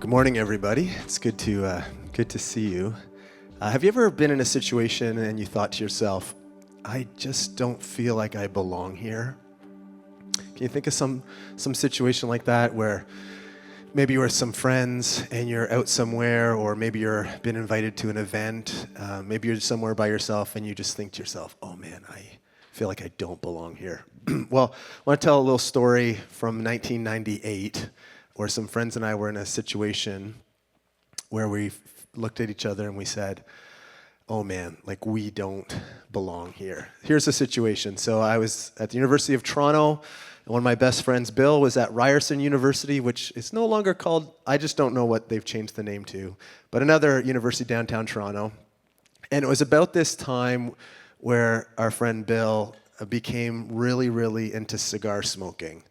Good morning, everybody. It's good to see you. Have you ever been in a situation and you thought to yourself, I just don't feel like I belong here? Can you think of some situation like that where maybe you're with some friends and you're out somewhere, or maybe you're been invited to an event, maybe you're somewhere by yourself and you just think to yourself, oh man, I feel like I don't belong here. Well, I want to tell a little story from 1998 where some friends and I were in a situation where we looked at each other and we said, oh man, like we don't belong here. Here's the situation. So I was at the University of Toronto, and one of my best friends, Bill, was at Ryerson University, which is no longer called, I just don't know what they've changed the name to, but another university downtown Toronto. And it was about this time where our friend Bill became really, really into cigar smoking.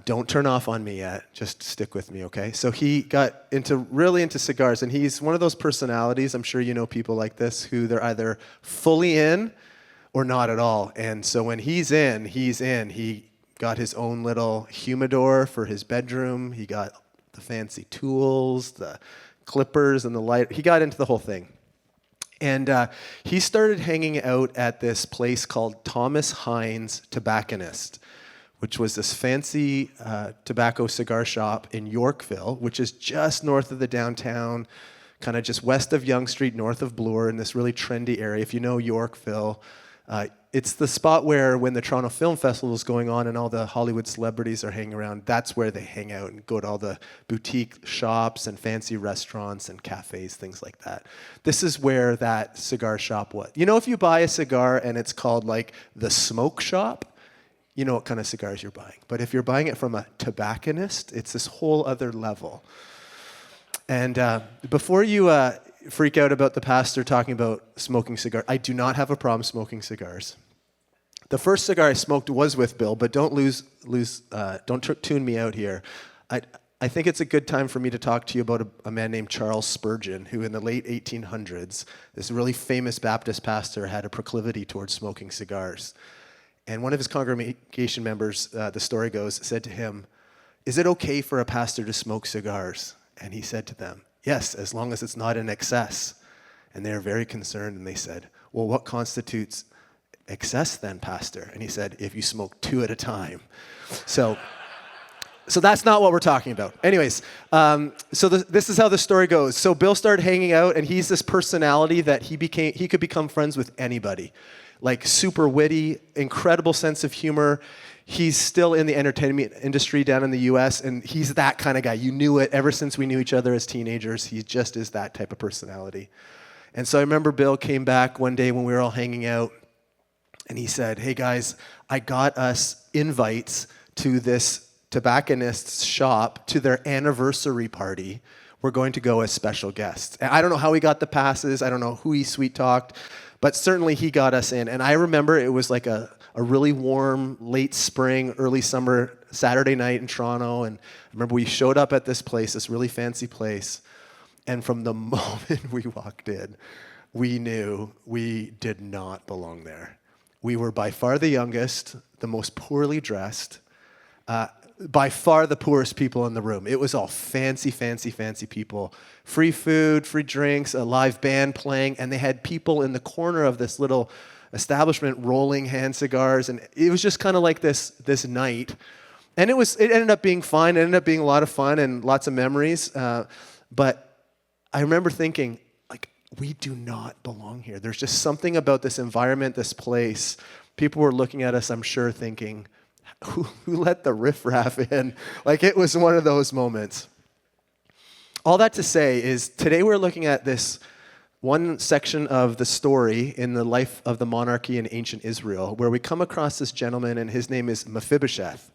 Don't turn off on me yet. Just stick with me, okay? So he got really into cigars, and he's one of those personalities, I'm sure you know people like this, who they're either fully in or not at all. And so when he's in, he's in. He got his own little humidor for his bedroom. He got the fancy tools, the clippers, and the light. He got into the whole thing. And he started hanging out at this place called Thomas Hines Tobacconist, which was this fancy tobacco cigar shop in Yorkville, which is just north of the downtown, kind of just west of Yonge Street, north of Bloor, in this really trendy area. If you know Yorkville, it's the spot where when the Toronto Film Festival is going on and all the Hollywood celebrities are hanging around, that's where they hang out and go to all the boutique shops and fancy restaurants and cafes, things like that. This is where that cigar shop was. You know, if you buy a cigar and it's called like the Smoke Shop, you know what kind of cigars you're buying. But if you're buying it from a tobacconist, it's this whole other level. And before you freak out about the pastor talking about smoking cigars, I do not have a problem smoking cigars. The first cigar I smoked was with Bill, but don't tune me out here. I think it's a good time for me to talk to you about a man named Charles Spurgeon, who in the late 1800s, this really famous Baptist pastor, had a proclivity towards smoking cigars. And one of his congregation members, the story goes, said to him, "Is it okay for a pastor to smoke cigars?" And he said to them, "Yes, as long as it's not in excess." And they were very concerned, and they said, "Well, what constitutes excess then, pastor?" And he said, "If you smoke 2 at a time." So that's not what we're talking about. Anyways, this is how the story goes. So Bill started hanging out, and he's this personality that he could become friends with anybody. Like super witty, incredible sense of humor. He's still in the entertainment industry down in the US, and he's that kind of guy. You knew it ever since we knew each other as teenagers. He just is that type of personality. And so I remember Bill came back one day when we were all hanging out, and he said, "Hey guys, I got us invites to this tobacconist's shop to their anniversary party. We're going to go as special guests." And I don't know how he got the passes. I don't know who he sweet-talked. But certainly he got us in. And I remember it was like a really warm, late spring, early summer Saturday night in Toronto. And I remember we showed up at this place, this really fancy place. And from the moment we walked in, we knew we did not belong there. We were by far the youngest, the most poorly dressed, by far the poorest people in the room. It was all fancy, fancy, fancy people. Free food, free drinks, a live band playing, and they had people in the corner of this little establishment rolling hand cigars, and it was just kind of like this night. And it ended up being fine. It ended up being a lot of fun and lots of memories. But I remember thinking, like, we do not belong here. There's just something about this environment, this place. People were looking at us, I'm sure, thinking, who let the riffraff in? Like, it was one of those moments. All that to say is today we're looking at this one section of the story in the life of the monarchy in ancient Israel, where we come across this gentleman, and his name is Mephibosheth.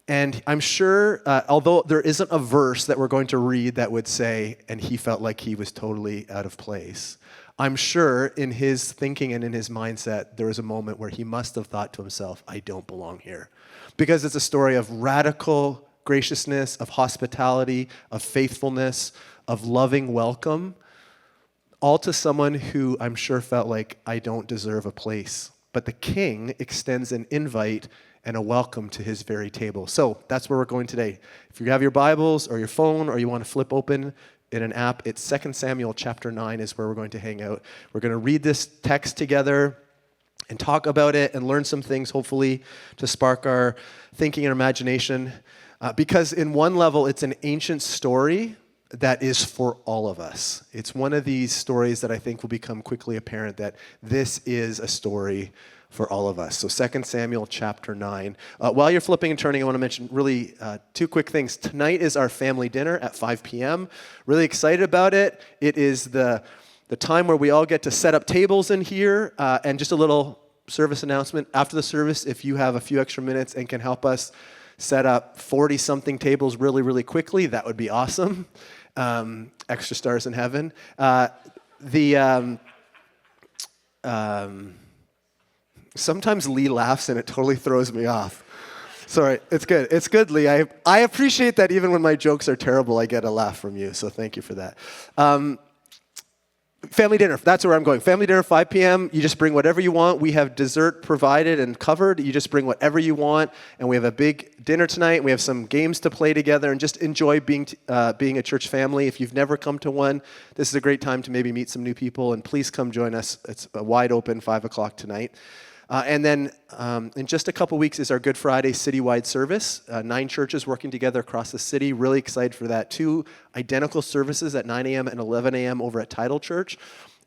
And I'm sure, although there isn't a verse that we're going to read that would say, and he felt like he was totally out of place, I'm sure in his thinking and in his mindset, there was a moment where he must have thought to himself, I don't belong here. Because it's a story of radical graciousness, of hospitality, of faithfulness, of loving welcome, all to someone who I'm sure felt like, I don't deserve a place but the king extends an invite and a welcome to his very table. So that's where we're going today. If you have your Bibles or your phone or you want to flip open in an app, it's 2 Samuel chapter 9 is where we're going to hang out. We're going to read this text together and talk about it and learn some things, hopefully, to spark our thinking and imagination. Because in one level, it's an ancient story that is for all of us. It's one of these stories that I think will become quickly apparent that this is a story for all of us. So 2 Samuel chapter 9. While you're flipping and turning, I want to mention really two quick things. Tonight is our family dinner at 5 p.m. Really excited about it. It is the time where we all get to set up tables in here. And just a little service announcement. After the service, if you have a few extra minutes and can help us set up 40-something tables really, really quickly, that would be awesome. Extra stars in heaven. Sometimes Lee laughs and it totally throws me off. Sorry, it's good. It's good, Lee. I appreciate that even when my jokes are terrible, I get a laugh from you, so thank you for that. Family dinner, that's where I'm going. Family dinner, 5 p.m. You just bring whatever you want. We have dessert provided and covered. You just bring whatever you want. And we have a big dinner tonight. We have some games to play together and just enjoy being a church family. If you've never come to one, this is a great time to maybe meet some new people. And please come join us. It's wide open, 5 o'clock tonight. And then in just a couple weeks is our Good Friday citywide service. 9 churches working together across the city. Really excited for that. 2 identical services at 9 a.m. and 11 a.m. over at Title Church.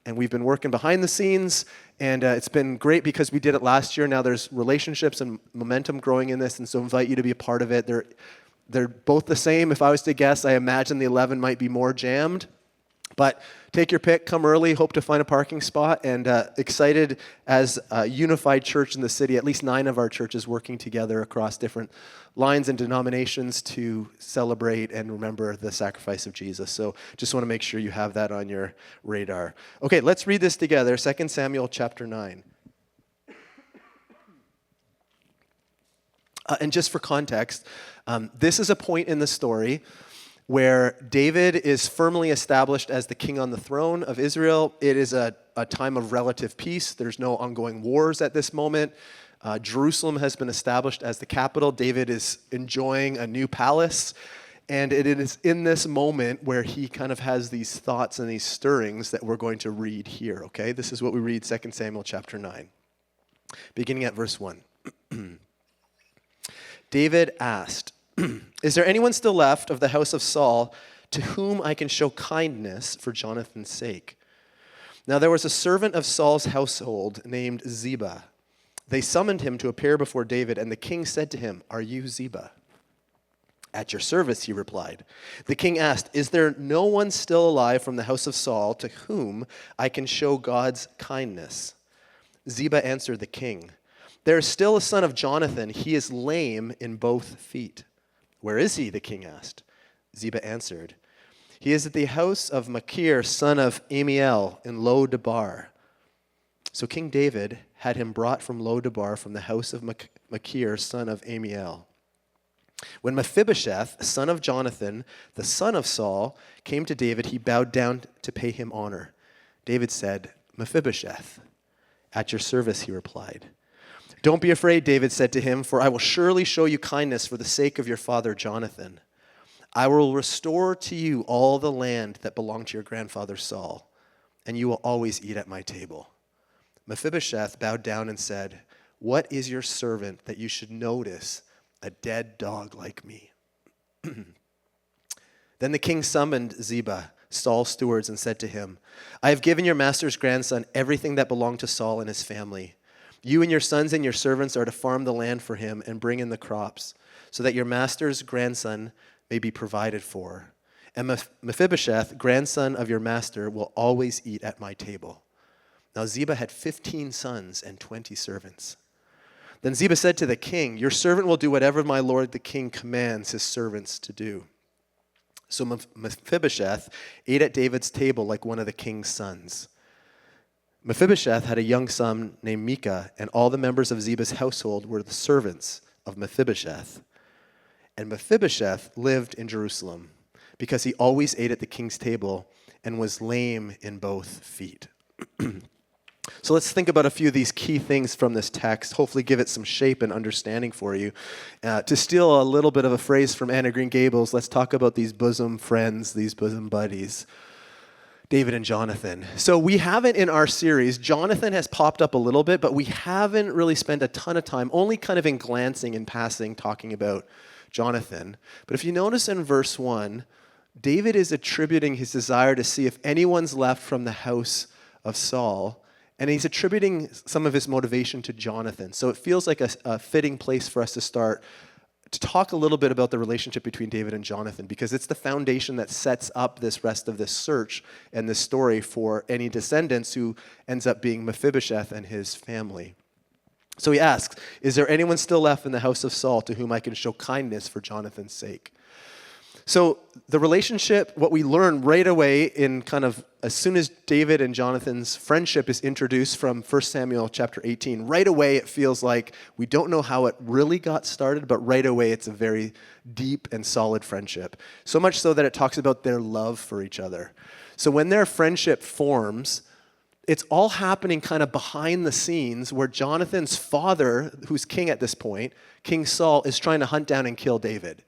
And we've been working behind the scenes. And it's been great because we did it last year. Now there's relationships and momentum growing in this. And so I invite you to be a part of it. They're both the same. If I was to guess, I imagine the 11 might be more jammed. But take your pick, come early, hope to find a parking spot, and excited as a unified church in the city, at least 9 of our churches working together across different lines and denominations to celebrate and remember the sacrifice of Jesus. So just want to make sure you have that on your radar. Okay, let's read this together, 2 Samuel chapter 9. And just for context, this is a point in the story where David is firmly established as the king on the throne of Israel. It is a time of relative peace. There's no ongoing wars at this moment. Jerusalem has been established as the capital. David is enjoying a new palace. And it is in this moment where he kind of has these thoughts and these stirrings that we're going to read here, okay? This is what we read, 2 Samuel chapter 9, beginning at verse 1. David asked, "Is there anyone still left of the house of Saul to whom I can show kindness for Jonathan's sake?" Now there was a servant of Saul's household named Ziba. They summoned him to appear before David, and the king said to him, "Are you Ziba?" "At your service," he replied. The king asked, "Is there no one still alive from the house of Saul to whom I can show God's kindness?" Ziba answered the king, "There is still a son of Jonathan. He is lame in both feet." "Where is he?" the king asked. Ziba answered, "He is at the house of Machir, son of Amiel, in Lo-debar." So King David had him brought from Lo-debar, from the house of Machir, son of Amiel. When Mephibosheth, son of Jonathan, the son of Saul, came to David, he bowed down to pay him honor. David said, "Mephibosheth." "At your service," he replied. "Don't be afraid," David said to him, "for I will surely show you kindness for the sake of your father Jonathan. I will restore to you all the land that belonged to your grandfather Saul, and you will always eat at my table." Mephibosheth bowed down and said, "What is your servant that you should notice a dead dog like me?" Then the king summoned Ziba, Saul's stewards, and said to him, "I have given your master's grandson everything that belonged to Saul and his family. You and your sons and your servants are to farm the land for him and bring in the crops, so that your master's grandson may be provided for. And Mephibosheth, grandson of your master, will always eat at my table." Now Ziba had 15 sons and 20 servants. Then Ziba said to the king, "Your servant will do whatever my lord the king commands his servants to do." So Mephibosheth ate at David's table like one of the king's sons. Mephibosheth had a young son named Micah, and all the members of Ziba's household were the servants of Mephibosheth. And Mephibosheth lived in Jerusalem, because he always ate at the king's table and was lame in both feet. So let's think about a few of these key things from this text, hopefully give it some shape and understanding for you. To steal a little bit of a phrase from Anne of Green Gables, let's talk about these bosom friends, these bosom buddies, David and Jonathan. So we haven't in our series, Jonathan has popped up a little bit, but we haven't really spent a ton of time, only kind of in glancing and passing, talking about Jonathan. But if you notice in verse 1, David is attributing his desire to see if anyone's left from the house of Saul, and he's attributing some of his motivation to Jonathan. So it feels like a fitting place for us to start to talk a little bit about the relationship between David and Jonathan, because it's the foundation that sets up this rest of this search and this story for any descendants who ends up being Mephibosheth and his family. So he asks, is there anyone still left in the house of Saul to whom I can show kindness for Jonathan's sake? So the relationship, what we learn right away in kind of as soon as David and Jonathan's friendship is introduced from 1 Samuel chapter 18, right away it feels like we don't know how it really got started, but right away it's a very deep and solid friendship. So much so that it talks about their love for each other. So when their friendship forms, it's all happening kind of behind the scenes where Jonathan's father, who's king at this point, King Saul, is trying to hunt down and kill David.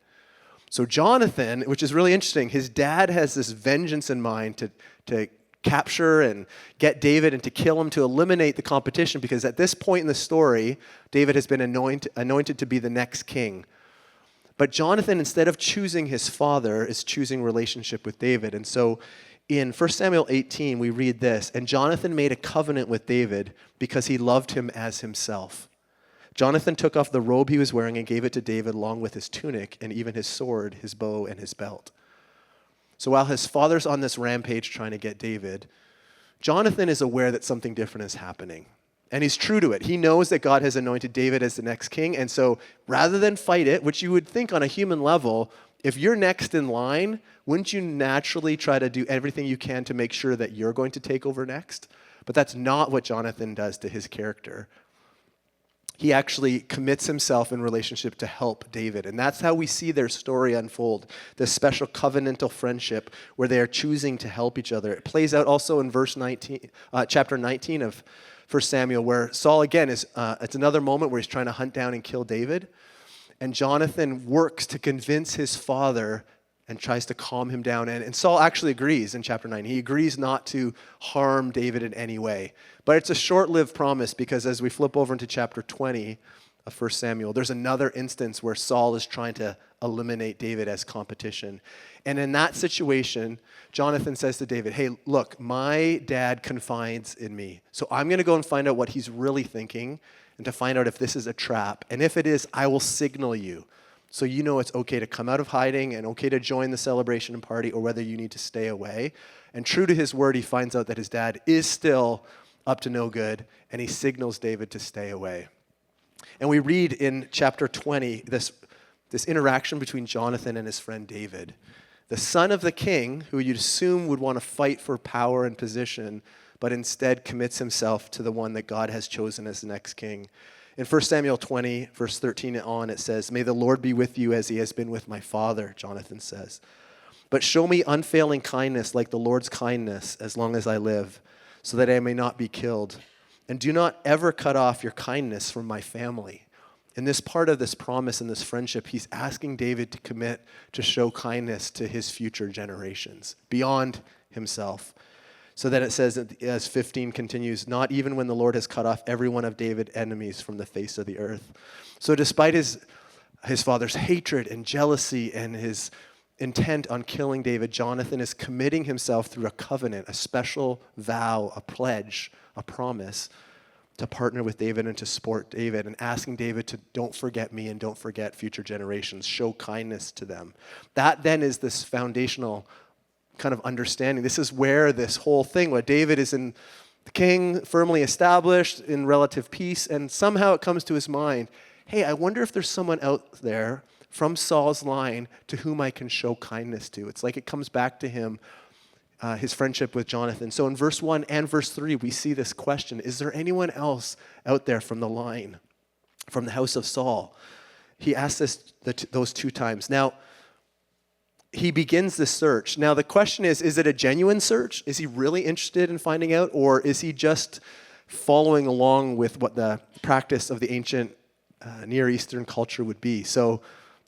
So Jonathan, which is really interesting, his dad has this vengeance in mind to capture and get David and to kill him, to eliminate the competition, because at this point in the story, David has been anointed to be the next king. But Jonathan, instead of choosing his father, is choosing relationship with David. And so in 1 Samuel 18, we read this, and Jonathan made a covenant with David because he loved him as himself. Jonathan took off the robe he was wearing and gave it to David along with his tunic and even his sword, his bow, and his belt. So while his father's on this rampage trying to get David, Jonathan is aware that something different is happening. And he's true to it. He knows that God has anointed David as the next king. And so rather than fight it, which you would think on a human level, if you're next in line, wouldn't you naturally try to do everything you can to make sure that you're going to take over next? But that's not what Jonathan does to his character. He actually commits himself in relationship to help David. And that's how we see their story unfold, this special covenantal friendship where they are choosing to help each other. It plays out also in chapter 19 of 1 Samuel, where Saul, again, it's another moment where he's trying to hunt down and kill David. And Jonathan works to convince his father and tries to calm him down. And Saul actually agrees in chapter 9. He agrees not to harm David in any way. But it's a short-lived promise, because as we flip over into chapter 20 of 1 Samuel, there's another instance where Saul is trying to eliminate David as competition. And in that situation, Jonathan says to David, hey, look, my dad confides in me. So I'm going to go and find out what he's really thinking and to find out if this is a trap. And if it is, I will signal you. So you know it's okay to come out of hiding and okay to join the celebration and party, or whether you need to stay away. And true to his word, he finds out that his dad is still up to no good, and he signals David to stay away. And we read in chapter 20 this interaction between Jonathan and his friend David, the son of the king, who you'd assume would want to fight for power and position, but instead commits himself to the one that God has chosen as the next king. In 1 Samuel 20, verse 13 on, it says, may the Lord be with you as he has been with my father, Jonathan says. But show me unfailing kindness like the Lord's kindness as long as I live, so that I may not be killed. And do not ever cut off your kindness from my family. In this part of this promise and this friendship, he's asking David to commit to show kindness to his future generations, beyond himself. So then it says, as 15 continues, not even when the Lord has cut off every one of David's enemies from the face of the earth. So despite his father's hatred and jealousy and his intent on killing David, Jonathan is committing himself through a covenant, a special vow, a pledge, a promise to partner with David and to support David, and asking David to don't forget me and don't forget future generations, show kindness to them. That then is this foundational kind of understanding. This is where this whole thing, where David is in the king, firmly established in relative peace, and somehow it comes to his mind, hey, I wonder if there's someone out there from Saul's line to whom I can show kindness to. It's like it comes back to him, his friendship with Jonathan. So in verse 1 and verse 3, we see this question, is there anyone else out there from the line, from the house of Saul? He asks this those two times. Now, he begins the search. Now, the question is it a genuine search? Is he really interested in finding out? Or is he just following along with what the practice of the ancient Near Eastern culture would be. So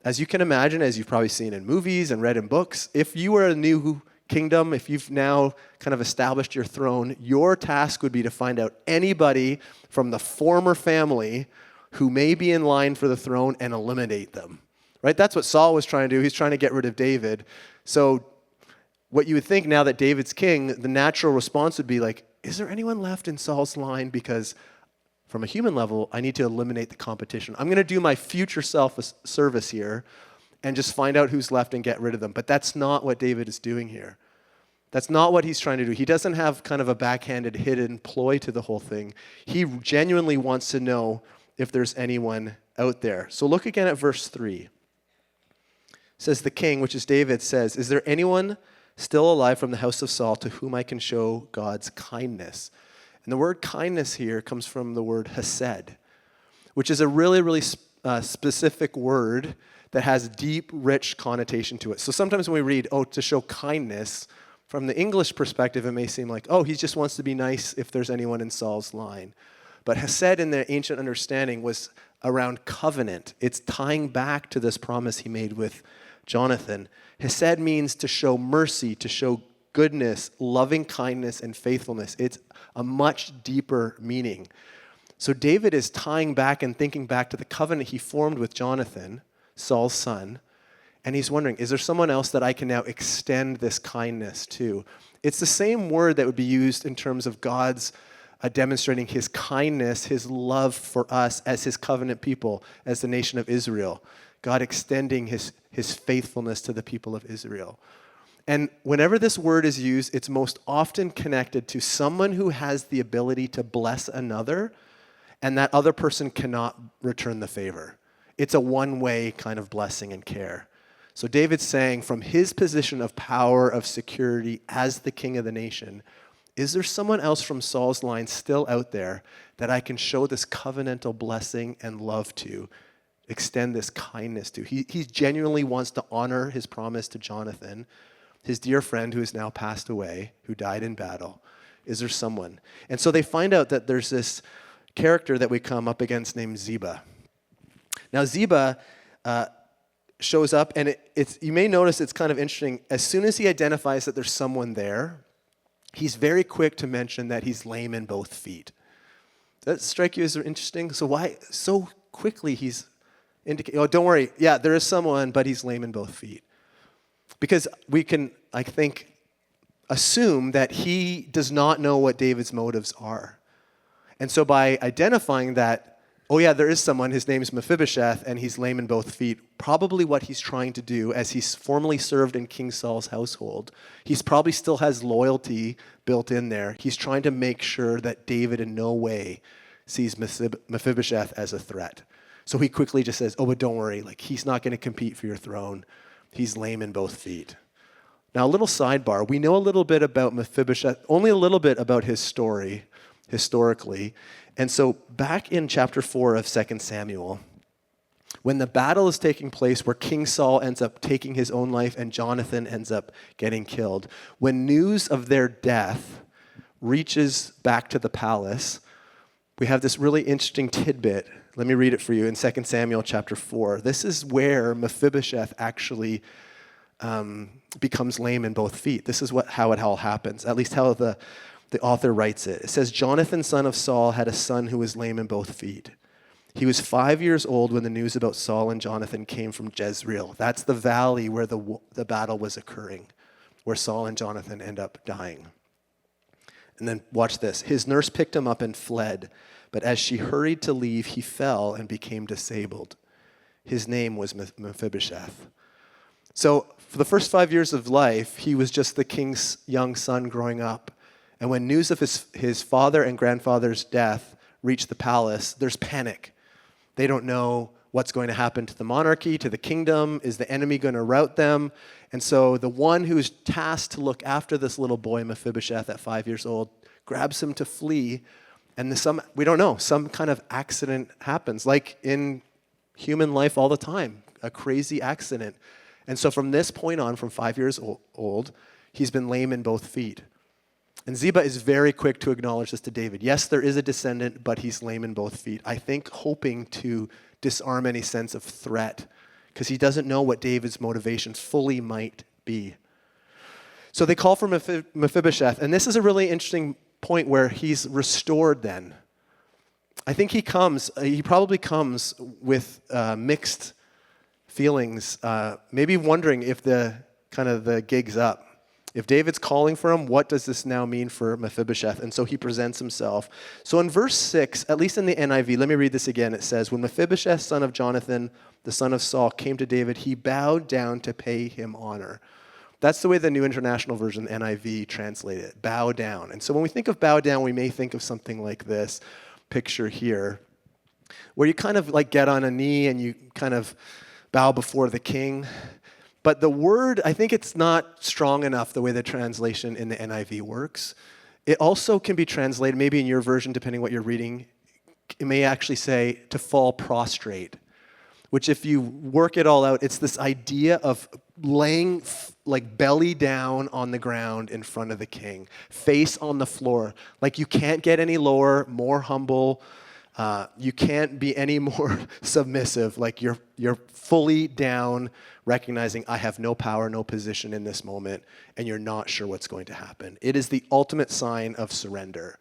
as you can imagine, as you've probably seen in movies and read in books, if you were a new kingdom, if you've now kind of established your throne, your task would be to find out anybody from the former family who may be in line for the throne and eliminate them. Right? That's what Saul was trying to do. He's trying to get rid of David. So what you would think now that David's king, the natural response would be like, is there anyone left in Saul's line? Because from a human level, I need to eliminate the competition. I'm going to do my future self a service here and just find out who's left and get rid of them. But that's not what David is doing here. That's not what he's trying to do. He doesn't have kind of a backhanded, hidden ploy to the whole thing. He genuinely wants to know if there's anyone out there. So look again at verse 3. It says, the king, which is David, says, is there anyone still alive from the house of Saul to whom I can show God's kindness? And the word kindness here comes from the word hesed, which is a really, really specific word that has deep, rich connotation to it. So sometimes when we read, to show kindness, from the English perspective, it may seem like, he just wants to be nice if there's anyone in Saul's line. But hesed in the ancient understanding was around covenant. It's tying back to this promise he made with Jonathan. Hesed means to show mercy, to show goodness, loving kindness, and faithfulness. It's a much deeper meaning. So David is tying back and thinking back to the covenant he formed with Jonathan, Saul's son, and he's wondering, is there someone else that I can now extend this kindness to? It's the same word that would be used in terms of God's demonstrating his kindness, his love for us as his covenant people, as the nation of Israel. God extending his faithfulness to the people of Israel. And whenever this word is used, it's most often connected to someone who has the ability to bless another, and that other person cannot return the favor. It's a one-way kind of blessing and care. So David's saying, from his position of power, of security, as the king of the nation, is there someone else from Saul's line still out there that I can show this covenantal blessing and love to, extend this kindness to? He genuinely wants to honor his promise to Jonathan, his dear friend who has now passed away, who died in battle. Is there someone? And so they find out that there's this character that we come up against named Ziba. Now Ziba shows up, and it's you may notice it's kind of interesting. As soon as he identifies that there's someone there, he's very quick to mention that he's lame in both feet. Does that strike you as interesting? So why so quickly he's indicating, don't worry, yeah, there is someone, but he's lame in both feet. Because we can, I think, assume that he does not know what David's motives are. And so by identifying that, there is someone, his name is Mephibosheth, and he's lame in both feet, probably what he's trying to do, as he's formerly served in King Saul's household, he's probably still has loyalty built in there. He's trying to make sure that David in no way sees Mephibosheth as a threat. So he quickly just says, but don't worry, he's not going to compete for your throne. He's lame in both feet. Now, a little sidebar. We know a little bit about Mephibosheth, only a little bit about his story historically. And so back in chapter 4 of 2 Samuel, when the battle is taking place where King Saul ends up taking his own life and Jonathan ends up getting killed, when news of their death reaches back to the palace, we have this really interesting tidbit. Let me read it for you in 2 Samuel chapter 4. This is where Mephibosheth actually becomes lame in both feet. This is how it all happens, at least how the author writes it. It says, Jonathan, son of Saul, had a son who was lame in both feet. He was 5 years old when the news about Saul and Jonathan came from Jezreel. That's the valley where the battle was occurring, where Saul and Jonathan end up dying. And then watch this. His nurse picked him up and fled, but as she hurried to leave, he fell and became disabled. His name was Mephibosheth. So for the first 5 years of life, he was just the king's young son growing up. And when news of his father and grandfather's death reached the palace, there's panic. They don't know what's going to happen to the monarchy, to the kingdom. Is the enemy going to rout them? And so the one who's tasked to look after this little boy, Mephibosheth, at 5 years old, grabs him to flee. And we don't know, some kind of accident happens, like in human life all the time, a crazy accident. And so from this point on, from 5 years old, he's been lame in both feet. And Ziba is very quick to acknowledge this to David. Yes, there is a descendant, but he's lame in both feet. I think hoping to disarm any sense of threat, because he doesn't know what David's motivation fully might be. So they call for Mephibosheth, and this is a really interesting point where he's restored then. I think he probably comes with mixed feelings, maybe wondering if the gig's up. If David's calling for him, what does this now mean for Mephibosheth? And so he presents himself. So in verse 6, at least in the NIV, let me read this again. It says, when Mephibosheth, son of Jonathan, the son of Saul, came to David, he bowed down to pay him honor. That's the way the New International Version, NIV, translate it, bow down. And so when we think of bow down, we may think of something like this picture here, where you kind of like get on a knee and you kind of bow before the king. But the word, I think it's not strong enough the way the translation in the NIV works. It also can be translated, maybe in your version, depending what you're reading, it may actually say to fall prostrate, which if you work it all out, it's this idea of laying like belly down on the ground in front of the king, face on the floor. Like you can't get any lower, more humble. You can't be any more submissive. Like you're fully down, recognizing I have no power, no position in this moment, and you're not sure what's going to happen. It is the ultimate sign of surrender.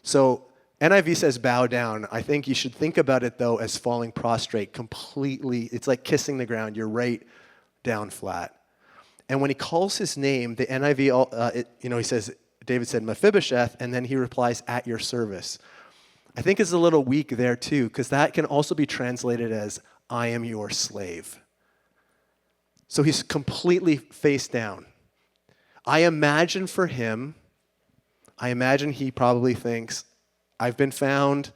So NIV says bow down. I think you should think about it, though, as falling prostrate completely. It's like kissing the ground. You're right down flat. And when he calls his name, the NIV, he says, David said, Mephibosheth, and then he replies, at your service. I think it's a little weak there, too, because that can also be translated as, I am your slave. So he's completely face down. I imagine for him, he probably thinks, I've been found.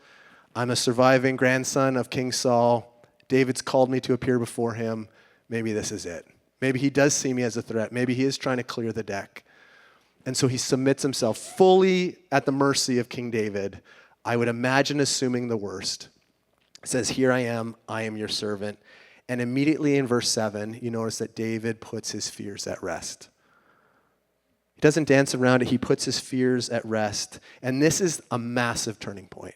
I'm a surviving grandson of King Saul. David's called me to appear before him. Maybe this is it. Maybe he does see me as a threat. Maybe he is trying to clear the deck. And so he submits himself fully at the mercy of King David. I would imagine assuming the worst. It says, here I am your servant. And immediately in verse 7, you notice that David puts his fears at rest. He doesn't dance around it. He puts his fears at rest. And this is a massive turning point.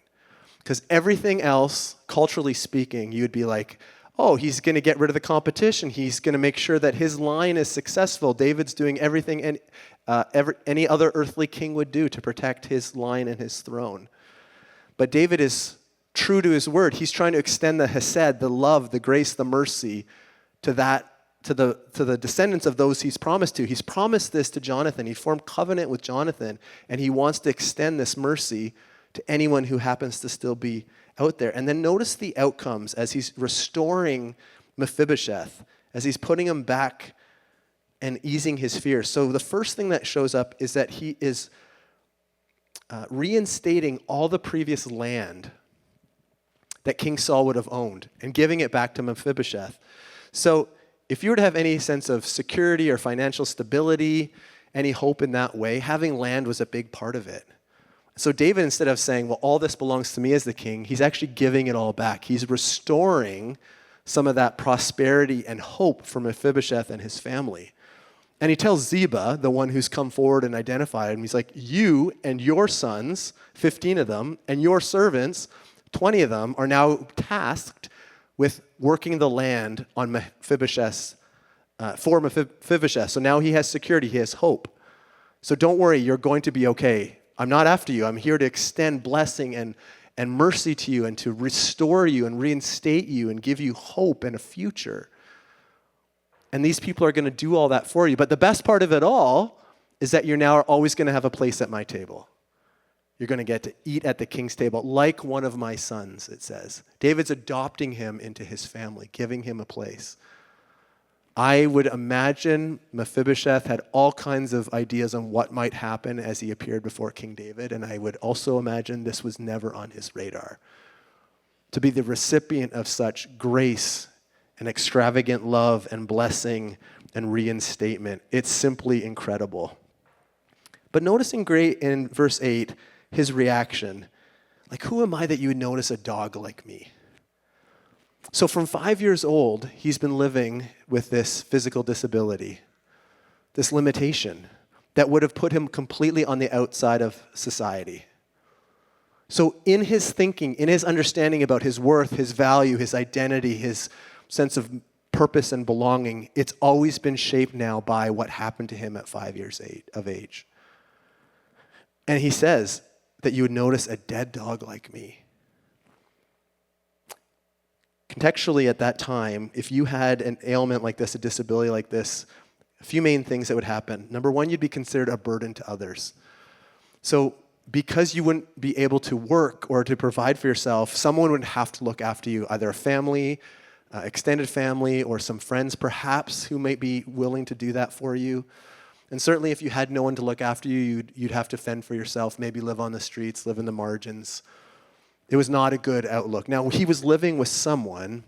Because everything else, culturally speaking, you would be like, oh, he's going to get rid of the competition. He's going to make sure that his line is successful. David's doing everything any other earthly king would do to protect his line and his throne. But David is true to his word. He's trying to extend the hesed, the love, the grace, the mercy to the descendants of those he's promised to. He's promised this to Jonathan. He formed covenant with Jonathan, and he wants to extend this mercy to anyone who happens to still be out there. And then notice the outcomes as he's restoring Mephibosheth, as he's putting him back and easing his fears. So the first thing that shows up is that he is reinstating all the previous land that King Saul would have owned and giving it back to Mephibosheth. So if you were to have any sense of security or financial stability, any hope in that way, having land was a big part of it. So David, instead of saying, well, all this belongs to me as the king, he's actually giving it all back. He's restoring some of that prosperity and hope for Mephibosheth and his family. And he tells Ziba, the one who's come forward and identified him, he's like, you and your sons, 15 of them, and your servants, 20 of them, are now tasked with working the land on for Mephibosheth. So now he has security, he has hope. So don't worry, you're going to be okay. I'm not after you. I'm here to extend blessing and mercy to you and to restore you and reinstate you and give you hope and a future. And these people are going to do all that for you. But the best part of it all is that you're now always going to have a place at my table. You're going to get to eat at the king's table like one of my sons, it says. David's adopting him into his family, giving him a place. I would imagine Mephibosheth had all kinds of ideas on what might happen as he appeared before King David, and I would also imagine this was never on his radar. To be the recipient of such grace and extravagant love and blessing and reinstatement, it's simply incredible. But noticing great in verse 8, his reaction, like, who am I that you would notice a dog like me? So from 5 years old, he's been living with this physical disability, this limitation that would have put him completely on the outside of society. So in his thinking, in his understanding about his worth, his value, his identity, his sense of purpose and belonging, it's always been shaped now by what happened to him at 5 years of age. And he says that you would notice a dead dog like me. Contextually at that time, if you had an ailment like this, a disability like this, a few main things that would happen. Number one, you'd be considered a burden to others. So because you wouldn't be able to work or to provide for yourself, someone would have to look after you, either a family, extended family, or some friends perhaps who might be willing to do that for you. And certainly if you had no one to look after you, you'd have to fend for yourself, maybe live on the streets, live in the margins. It was not a good outlook. Now, he was living with someone,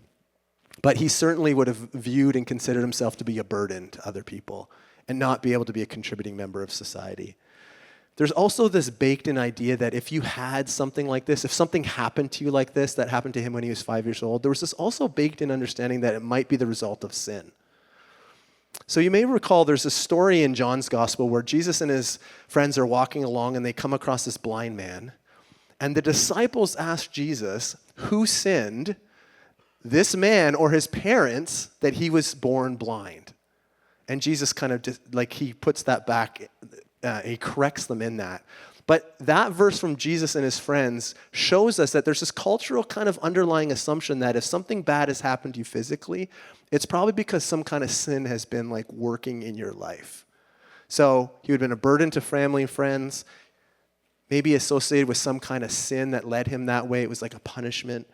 but he certainly would have viewed and considered himself to be a burden to other people and not be able to be a contributing member of society. There's also this baked-in idea that if you had something like this, if something happened to you like this, that happened to him when he was 5 years old, there was this also baked-in understanding that it might be the result of sin. So you may recall there's a story in John's gospel where Jesus and his friends are walking along and they come across this blind man. And the disciples ask Jesus, who sinned, this man or his parents, that he was born blind? And Jesus kind of he puts that back, he corrects them in that. But that verse from Jesus and his friends shows us that there's this cultural kind of underlying assumption that if something bad has happened to you physically, it's probably because some kind of sin has been working in your life. So he would have been a burden to family and friends, maybe associated with some kind of sin that led him that way. It was like a punishment.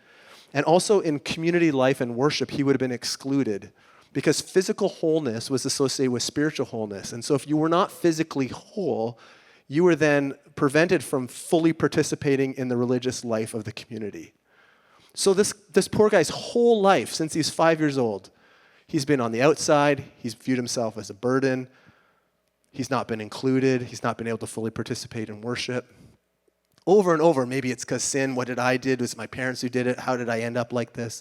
And also in community life and worship, he would have been excluded because physical wholeness was associated with spiritual wholeness. And so if you were not physically whole, you were then prevented from fully participating in the religious life of the community. So this poor guy's whole life, since he's 5 years old, he's been on the outside, he's viewed himself as a burden, he's not been included, he's not been able to fully participate in worship. Over and over, maybe it's because sin, what did I did? Was it my parents who did it? How did I end up like this?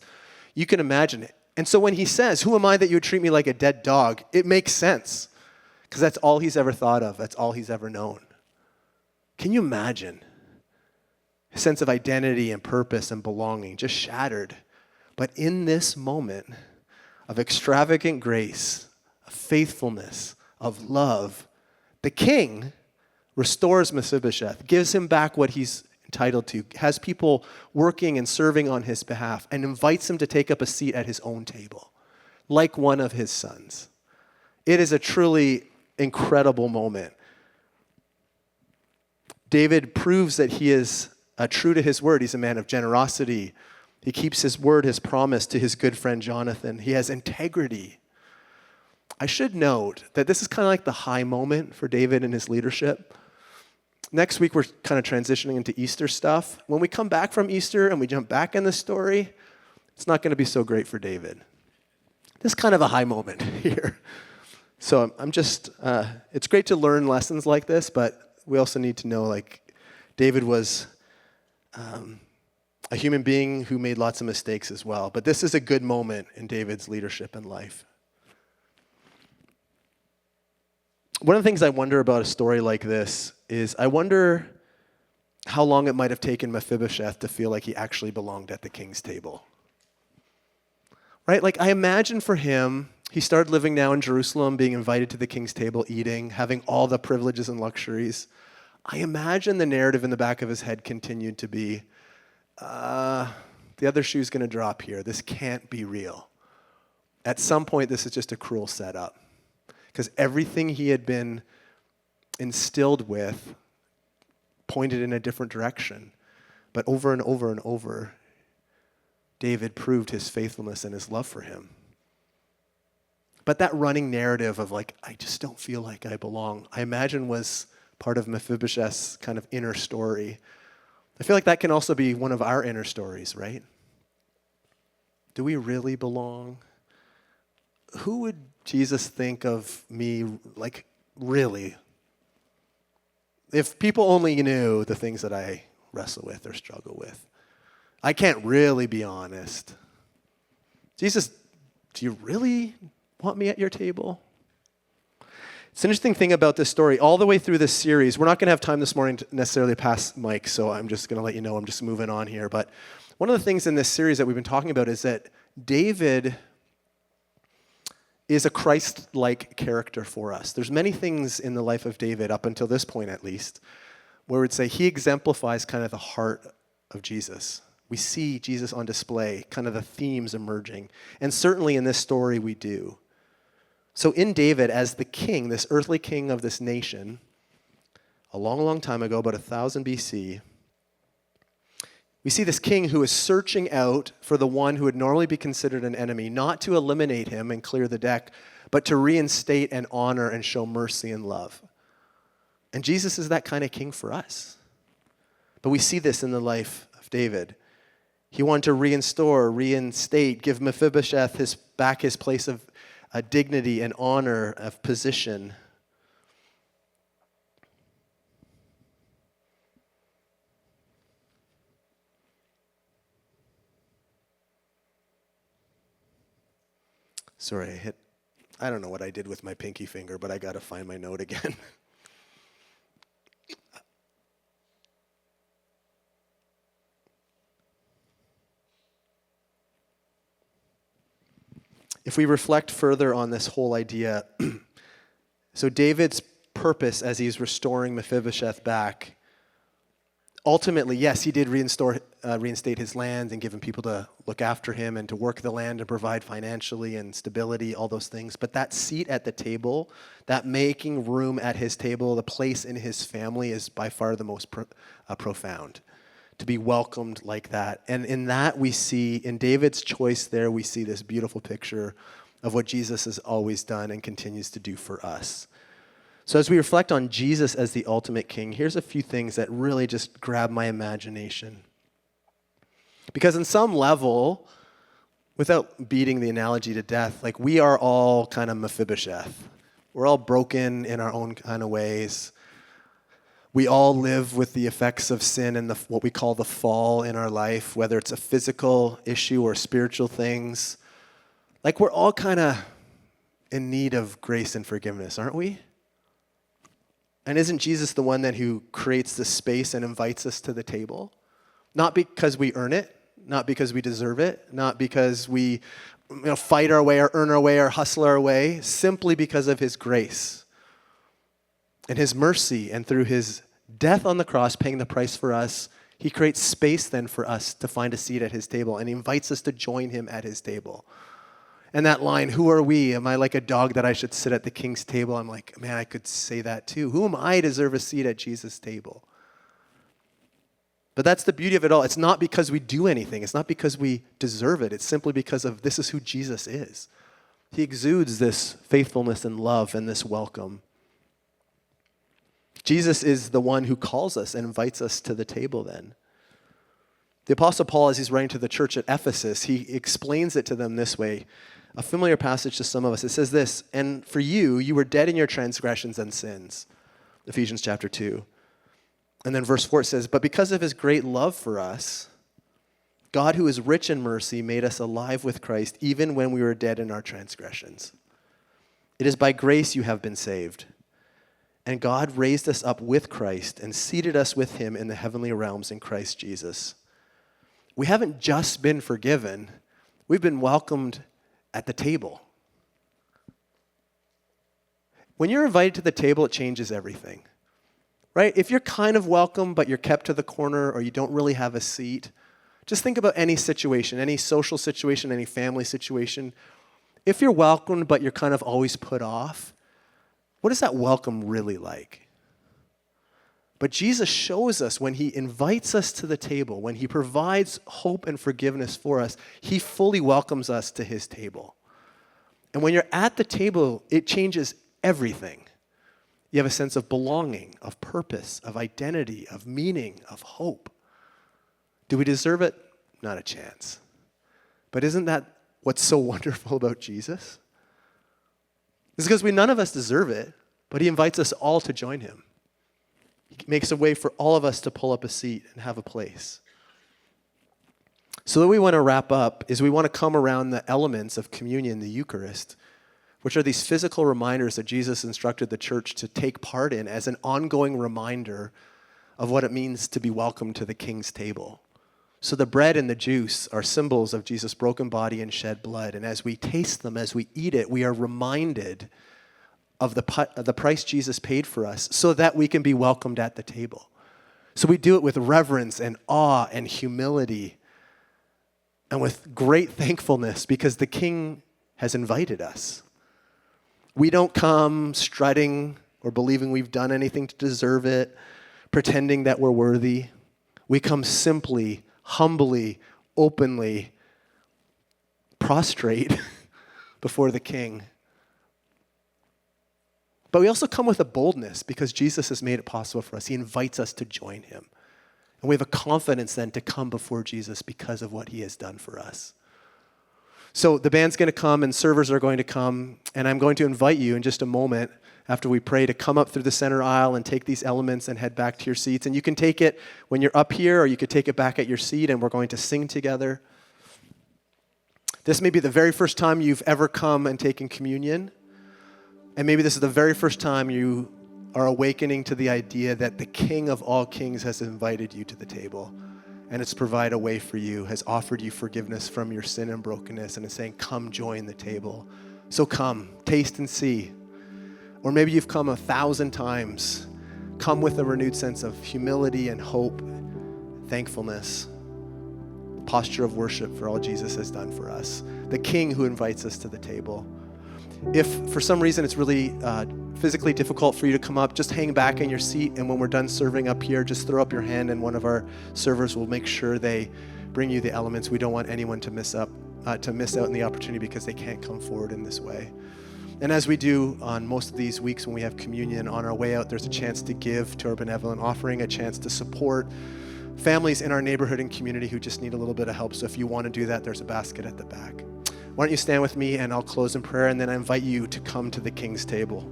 You can imagine it. And so when he says, who am I that you would treat me like a dead dog? It makes sense because that's all he's ever thought of. That's all he's ever known. Can you imagine? His sense of identity and purpose and belonging just shattered. But in this moment of extravagant grace, of faithfulness, of love, the king restores Mephibosheth, gives him back what he's entitled to, has people working and serving on his behalf, and invites him to take up a seat at his own table, like one of his sons. It is a truly incredible moment. David proves that he is true to his word. He's a man of generosity. He keeps his word, his promise to his good friend Jonathan. He has integrity. I should note that this is kind of like the high moment for David and his leadership. Next week, we're kind of transitioning into Easter stuff. When we come back from Easter and we jump back in the story, it's not going to be so great for David. This is kind of a high moment here. So it's great to learn lessons like this, but we also need to know, David was a human being who made lots of mistakes as well. But this is a good moment in David's leadership and life. One of the things I wonder about a story like this is I wonder how long it might have taken Mephibosheth to feel like he actually belonged at the king's table. Right? I imagine for him, he started living now in Jerusalem, being invited to the king's table, eating, having all the privileges and luxuries. I imagine the narrative in the back of his head continued to be, the other shoe's going to drop here. This can't be real. At some point, this is just a cruel setup. Because everything he had been instilled with pointed in a different direction. But over and over and over, David proved his faithfulness and his love for him. But that running narrative of I just don't feel like I belong, I imagine was part of Mephibosheth's kind of inner story. I feel like that can also be one of our inner stories, right? Do we really belong? Who would Jesus think of me, really? If people only knew the things that I wrestle with or struggle with. I can't really be honest. Jesus, do you really want me at your table? It's an interesting thing about this story. All the way through this series, we're not going to have time this morning to necessarily pass Mike, so I'm just going to let you know I'm just moving on here. But one of the things in this series that we've been talking about is that David is a Christ-like character for us. There's many things in the life of David, up until this point at least, where we'd say he exemplifies kind of the heart of Jesus. We see Jesus on display, kind of the themes emerging. And certainly in this story we do. So in David, as the king, this earthly king of this nation, a long, long time ago, about 1000 BC, we see this king who is searching out for the one who would normally be considered an enemy, not to eliminate him and clear the deck, but to reinstate and honor and show mercy and love. And Jesus is that kind of king for us. But we see this in the life of David. He wanted to reinstate, give Mephibosheth back his place of dignity and honor, of position. Sorry, I don't know what I did with my pinky finger, but I got to find my note again. If we reflect further on this whole idea, so David's purpose as he's restoring Mephibosheth back, ultimately, yes, he did reinstate his land and give him people to look after him and to work the land and provide financially and stability, all those things. But that seat at the table, that making room at his table, the place in his family is by far the most profound. To be welcomed like that. And in that we see, in David's choice there, we see this beautiful picture of what Jesus has always done and continues to do for us. So as we reflect on Jesus as the ultimate king, here's a few things that really just grab my imagination. Because in some level, without beating the analogy to death, like we are all kind of Mephibosheth. We're all broken in our own kind of ways. We all live with the effects of sin and what we call the fall in our life, whether it's a physical issue or spiritual things. Like we're all kind of in need of grace and forgiveness, aren't we? And isn't Jesus the one then who creates the space and invites us to the table? Not because we earn it, not because we deserve it, not because we fight our way or earn our way or hustle our way, simply because of his grace and his mercy, and through his death on the cross, paying the price for us, he creates space then for us to find a seat at his table, and he invites us to join him at his table. And that line, who are we? Am I like a dog that I should sit at the king's table? I'm like, man, I could say that too. Who am I to deserve a seat at Jesus' table? But that's the beauty of it all. It's not because we do anything. It's not because we deserve it. It's simply because of this is who Jesus is. He exudes this faithfulness and love and this welcome. Jesus is the one who calls us and invites us to the table then. The Apostle Paul, as he's writing to the church at Ephesus, he explains it to them this way. A familiar passage to some of us. It says this, and for you were dead in your transgressions and sins. Ephesians chapter 2. And then verse 4 says, but because of his great love for us, God, who is rich in mercy, made us alive with Christ even when we were dead in our transgressions. It is by grace you have been saved. And God raised us up with Christ and seated us with him in the heavenly realms in Christ Jesus. We haven't just been forgiven. We've been welcomed at the table. When you're invited to the table, it changes everything. Right? If you're kind of welcome, but you're kept to the corner or you don't really have a seat, just think about any situation, any social situation, any family situation. If you're welcomed, but you're kind of always put off, what is that welcome really like? But Jesus shows us when he invites us to the table, when he provides hope and forgiveness for us, he fully welcomes us to his table. And when you're at the table, it changes everything. You have a sense of belonging, of purpose, of identity, of meaning, of hope. Do we deserve it? Not a chance. But isn't that what's so wonderful about Jesus? It's because none of us deserve it, but he invites us all to join him. He makes a way for all of us to pull up a seat and have a place. So what we want to wrap up is we want to come around the elements of communion, the Eucharist, which are these physical reminders that Jesus instructed the church to take part in as an ongoing reminder of what it means to be welcome to the King's table. So the bread and the juice are symbols of Jesus' broken body and shed blood. And as we taste them, as we eat it, we are reminded of the price Jesus paid for us so that we can be welcomed at the table. So we do it with reverence and awe and humility and with great thankfulness because the King has invited us. We don't come strutting or believing we've done anything to deserve it, pretending that we're worthy. We come simply, humbly, openly, prostrate before the King. But we also come with a boldness because Jesus has made it possible for us. He invites us to join him. And we have a confidence then to come before Jesus because of what he has done for us. So the band's going to come and servers are going to come, and I'm going to invite you in just a moment after we pray to come up through the center aisle and take these elements and head back to your seats. And you can take it when you're up here, or you could take it back at your seat, and we're going to sing together. This may be the very first time you've ever come and taken communion. And maybe this is the very first time you are awakening to the idea that the King of all kings has invited you to the table and has provided a way for you, has offered you forgiveness from your sin and brokenness, and is saying, come join the table. So come, taste and see. Or maybe you've come 1,000 times. Come with a renewed sense of humility and hope, thankfulness, posture of worship for all Jesus has done for us. The King who invites us to the table. If for some reason it's really physically difficult for you to come up, just hang back in your seat, and when we're done serving up here, just throw up your hand and one of our servers will make sure they bring you the elements. We don't want anyone to miss out in the opportunity because they can't come forward in this way. And as we do on most of these weeks when we have communion, on our way out, there's a chance to give to our benevolent offering, a chance to support families in our neighborhood and community who just need a little bit of help. So if you want to do that, there's a basket at the back. Why don't you stand with me and I'll close in prayer, and then I invite you to come to the King's table.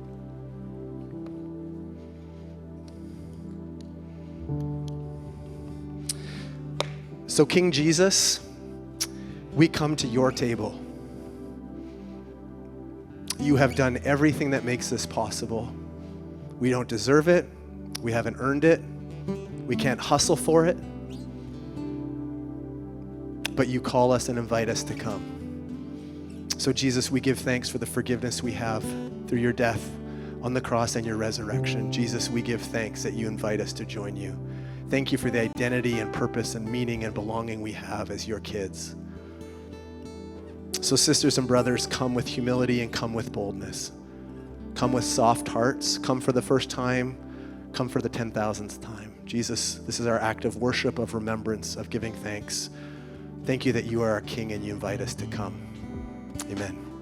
So King Jesus, we come to your table. You have done everything that makes this possible. We don't deserve it. We haven't earned it. We can't hustle for it. But you call us and invite us to come. So Jesus, we give thanks for the forgiveness we have through your death on the cross and your resurrection. Jesus, we give thanks that you invite us to join you. Thank you for the identity and purpose and meaning and belonging we have as your kids. So sisters and brothers, come with humility and come with boldness. Come with soft hearts. Come for the first time. Come for the 10,000th time. Jesus, this is our act of worship, of remembrance, of giving thanks. Thank you that you are our King and you invite us to come. Amen.